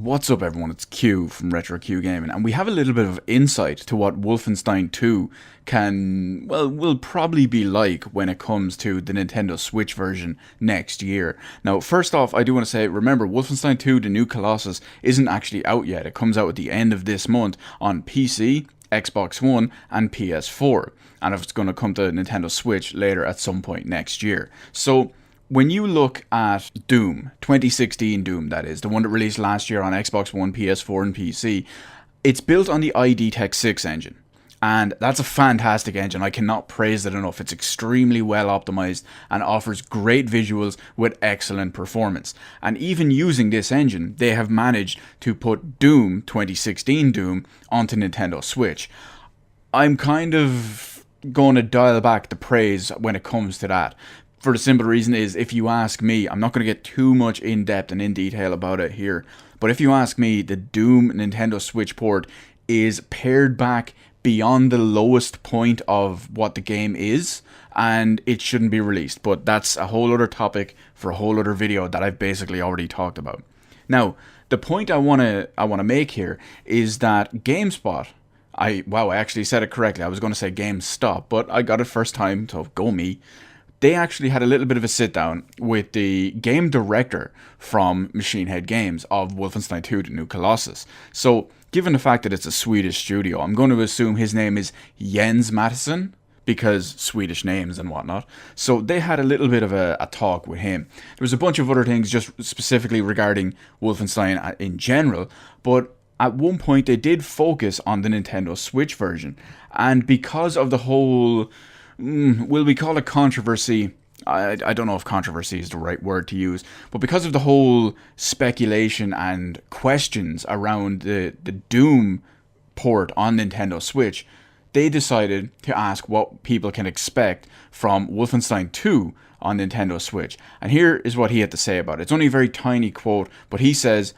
What's up everyone, it's Q from Retro Q Gaming, and we have a little bit of insight to what Wolfenstein 2 will probably be like when it comes to the Nintendo Switch version next year. Now, first off, I do want to say, remember, Wolfenstein 2, The New Colossus, isn't actually out yet. It comes out at the end of this month on PC, Xbox One, and PS4, and it's going to come to Nintendo Switch later at some point next year. So, when you look at Doom, 2016 Doom that is, the one that released last year on Xbox One, PS4 and PC, it's built on the ID Tech 6 engine. And that's a fantastic engine, I cannot praise it enough. It's extremely well optimized and offers great visuals with excellent performance. And even using this engine, they have managed to put Doom, 2016 Doom, onto Nintendo Switch. I'm kind of going to dial back the praise when it comes to that. For the simple reason is, if you ask me, I'm not going to get too much in depth and in detail about it here, but if you ask me, the Doom Nintendo Switch port is pared back beyond the lowest point of what the game is, and it shouldn't be released. But that's a whole other topic for a whole other video that I've basically already talked about. Now, the point I want to make here is that GameSpot, I actually said it correctly. I was going to say GameStop, but I got it first time, so go me. They actually had a little bit of a sit down with the game director from Machine Head Games of Wolfenstein 2 The New Colossus. So, given the fact that it's a Swedish studio, I'm going to assume his name is Jens Mattisson, because Swedish names and whatnot. So they had a little bit of a talk with him. There was a bunch of other things just specifically regarding Wolfenstein in general, but at one point they did focus on the Nintendo Switch version. And because of the whole, will we call it controversy? I don't know if controversy is the right word to use, but because of the whole speculation and questions around the Doom port on Nintendo Switch, they decided to ask what people can expect from Wolfenstein 2 on Nintendo Switch. And here is what he had to say about it. It's only a very tiny quote, but he says,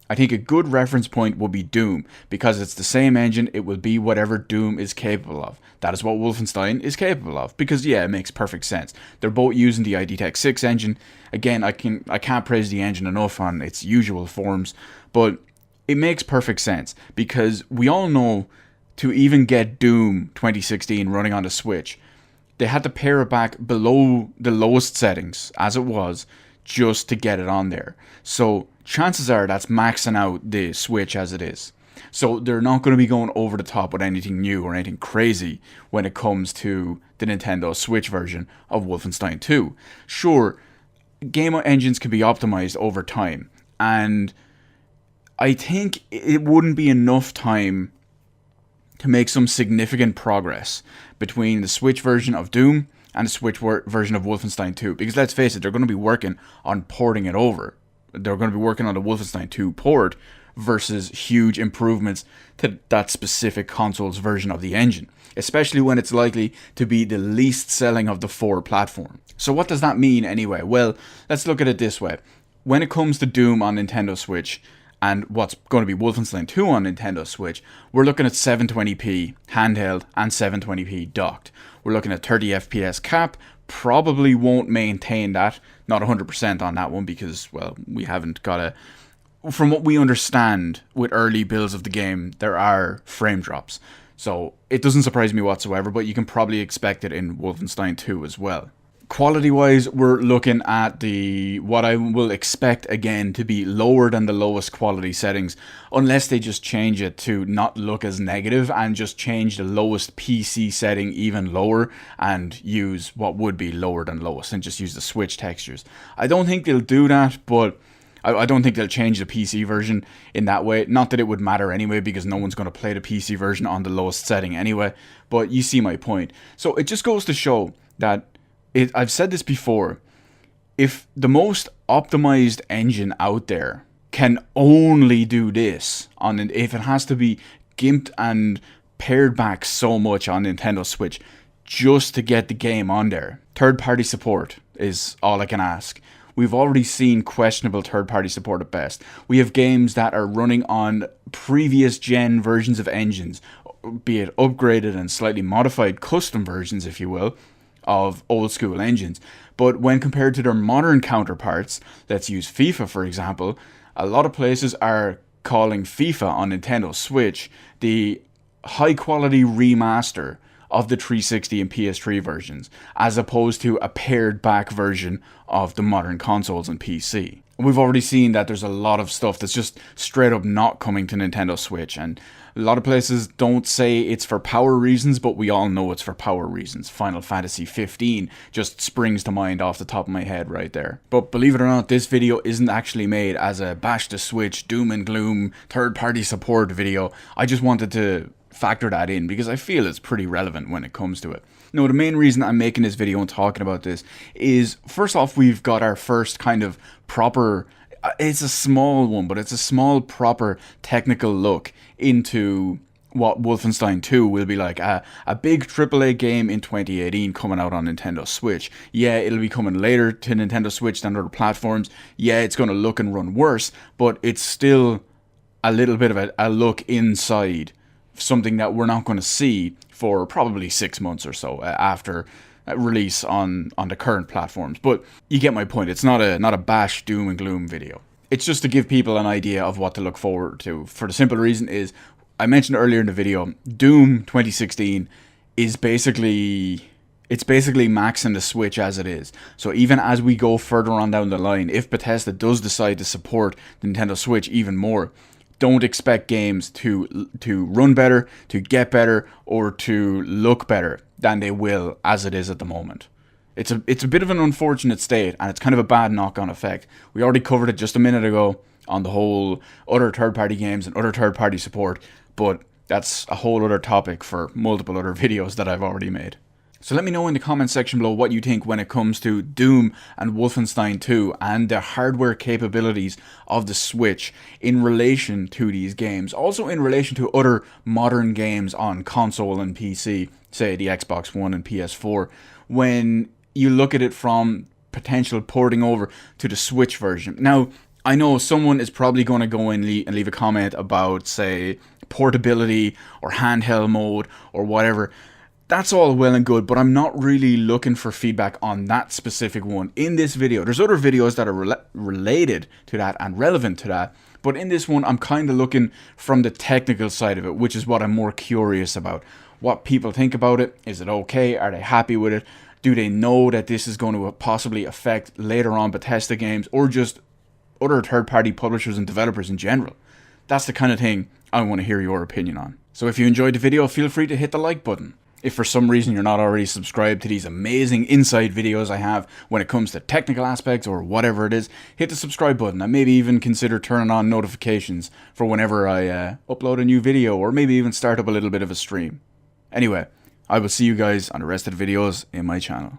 "I think a good reference point will be Doom, because it's the same engine, it will be whatever Doom is capable of. That is what Wolfenstein is capable of." Because yeah, it makes perfect sense. They're both using the ID Tech 6 engine. Again, I can't praise the engine enough on its usual forms, but it makes perfect sense, because we all know to even get Doom 2016 running on the Switch, they had to pare it back below the lowest settings as it was, just to get it on there. So chances are that's maxing out the Switch as it is. So they're not going to be going over the top with anything new or anything crazy when it comes to the Nintendo Switch version of Wolfenstein 2. Sure, game engines can be optimized over time, and I think it wouldn't be enough time to make some significant progress between the Switch version of Doom and the Switch version of Wolfenstein 2. Because let's face it, they're going to be working on porting it over. They're going to be working on the Wolfenstein 2 port versus huge improvements to that specific console's version of the engine, especially when it's likely to be the least selling of the four platforms. So what does that mean anyway? Well, let's look at it this way. When it comes to Doom on Nintendo Switch and what's going to be Wolfenstein 2 on Nintendo Switch, we're looking at 720p handheld and 720p docked. We're looking at 30 FPS cap. Probably won't maintain that, not 100% on that one, because, well, we haven't got a... From what we understand with early builds of the game, there are frame drops. So it doesn't surprise me whatsoever, but you can probably expect it in Wolfenstein 2 as well. Quality wise, we're looking at what I will expect again to be lower than the lowest quality settings, unless they just change it to not look as negative and just change the lowest PC setting even lower and use what would be lower than lowest and just use the Switch textures. I don't think they'll do that, but I don't think they'll change the PC version in that way. Not that it would matter anyway, because no one's going to play the PC version on the lowest setting anyway, but you see my point. So it just goes to show that I've said this before, if the most optimized engine out there can only do this, if it has to be gimped and pared back so much on Nintendo Switch just to get the game on there, third-party support is all I can ask. We've already seen questionable third-party support at best. We have games that are running on previous gen versions of engines, be it upgraded and slightly modified custom versions, if you will, of old school engines. But when compared to their modern counterparts, let's use FIFA for example, a lot of places are calling FIFA on Nintendo Switch the high quality remaster of the 360 and PS3 versions, as opposed to a pared back version of the modern consoles and PC. We've already seen that there's a lot of stuff that's just straight up not coming to Nintendo Switch, and a lot of places don't say it's for power reasons, but we all know it's for power reasons. Final Fantasy 15 just springs to mind off the top of my head right there. But believe it or not, this video isn't actually made as a bash the Switch, doom and gloom, third-party support video. I just wanted to factor that in because I feel it's pretty relevant when it comes to it. No, the main reason I'm making this video and talking about this is, first off, we've got our first kind of proper, it's a small one, but it's a small proper technical look into what Wolfenstein 2 will be like. A big AAA game in 2018 coming out on Nintendo Switch. Yeah, it'll be coming later to Nintendo Switch than other platforms. Yeah, it's going to look and run worse, but it's still a little bit of a look inside something that we're not going to see for probably 6 months or so after release on the current platforms. But you get my point. It's not a bash, doom and gloom video. It's just to give people an idea of what to look forward to. For the simple reason is, I mentioned earlier in the video, Doom 2016 is basically maxing the Switch as it is. So even as we go further on down the line, if Bethesda does decide to support the Nintendo Switch even more, don't expect games to run better, to get better, or to look better than they will as it is at the moment. It's a bit of an unfortunate state, and it's kind of a bad knock-on effect. We already covered it just a minute ago on the whole other third-party games and other third-party support, but that's a whole other topic for multiple other videos that I've already made. So let me know in the comment section below what you think when it comes to Doom and Wolfenstein 2 and the hardware capabilities of the Switch in relation to these games. Also in relation to other modern games on console and PC, say the Xbox One and PS4, when you look at it from potential porting over to the Switch version. Now, I know someone is probably going to go in and leave a comment about, say, portability or handheld mode or whatever. That's all well and good, but I'm not really looking for feedback on that specific one in this video. There's other videos that are related to that and relevant to that, but in this one, I'm kind of looking from the technical side of it, which is what I'm more curious about. What people think about it. Is it okay? Are they happy with it? Do they know that this is going to possibly affect later on Bethesda games or just other third-party publishers and developers in general? That's the kind of thing I want to hear your opinion on. So if you enjoyed the video, feel free to hit the like button. If for some reason you're not already subscribed to these amazing inside videos I have when it comes to technical aspects or whatever it is, hit the subscribe button and maybe even consider turning on notifications for whenever I upload a new video, or maybe even start up a little bit of a stream. Anyway, I will see you guys on the rest of the videos in my channel.